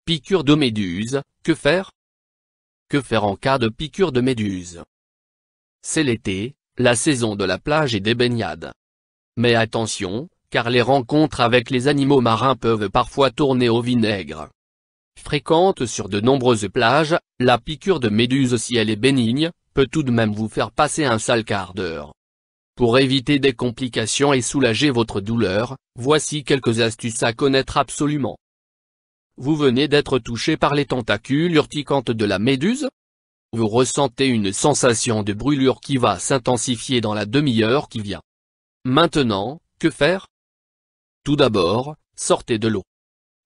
Piqûre de méduse, que faire? Que faire en cas de piqûre de méduse? C'est l'été, la saison de la plage et des baignades. Mais attention, car les rencontres avec les animaux marins peuvent parfois tourner au vinaigre. Fréquente sur de nombreuses plages, la piqûre de méduse, si elle est bénigne, peut tout de même vous faire passer un sale quart d'heure. Pour éviter des complications et soulager votre douleur, voici quelques astuces à connaître absolument. Vous venez d'être touché par les tentacules urticantes de la méduse? Vous ressentez une sensation de brûlure qui va s'intensifier dans la demi-heure qui vient. Maintenant, que faire? Tout d'abord, sortez de l'eau.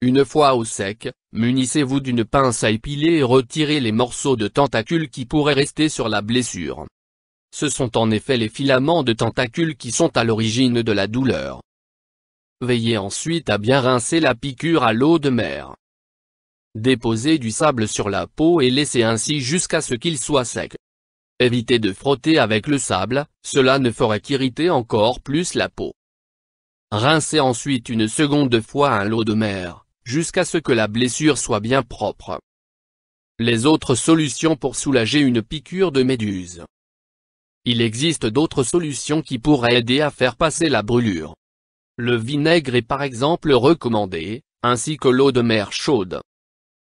Une fois au sec, munissez-vous d'une pince à épiler et retirez les morceaux de tentacules qui pourraient rester sur la blessure. Ce sont en effet les filaments de tentacules qui sont à l'origine de la douleur. Veillez ensuite à bien rincer la piqûre à l'eau de mer. Déposez du sable sur la peau et laissez ainsi jusqu'à ce qu'il soit sec. Évitez de frotter avec le sable, cela ne ferait qu'irriter encore plus la peau. Rincez ensuite une seconde fois à l'eau de mer, jusqu'à ce que la blessure soit bien propre. Les autres solutions pour soulager une piqûre de méduse. Il existe d'autres solutions qui pourraient aider à faire passer la brûlure. Le vinaigre est par exemple recommandé, ainsi que l'eau de mer chaude.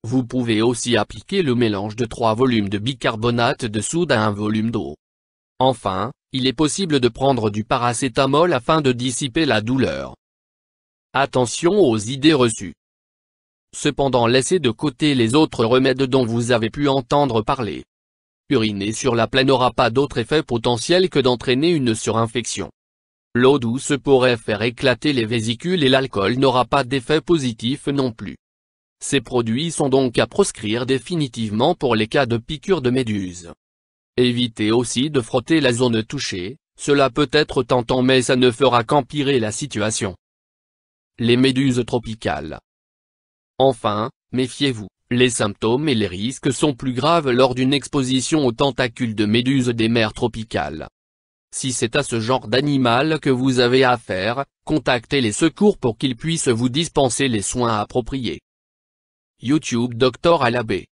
Vous pouvez aussi appliquer le mélange de 3 volumes de bicarbonate de soude à 1 volume d'eau. Enfin, il est possible de prendre du paracétamol afin de dissiper la douleur. Attention aux idées reçues. Cependant, laissez de côté les autres remèdes dont vous avez pu entendre parler. Uriner sur la plaie n'aura pas d'autre effet potentiel que d'entraîner une surinfection. L'eau douce pourrait faire éclater les vésicules et l'alcool n'aura pas d'effet positif non plus. Ces produits sont donc à proscrire définitivement pour les cas de piqûre de méduse. Évitez aussi de frotter la zone touchée, cela peut être tentant mais ça ne fera qu'empirer la situation. Les méduses tropicales. Enfin, méfiez-vous, les symptômes et les risques sont plus graves lors d'une exposition aux tentacules de méduses des mers tropicales. Si c'est à ce genre d'animal que vous avez affaire, contactez les secours pour qu'ils puissent vous dispenser les soins appropriés. YouTube Dr Alabé.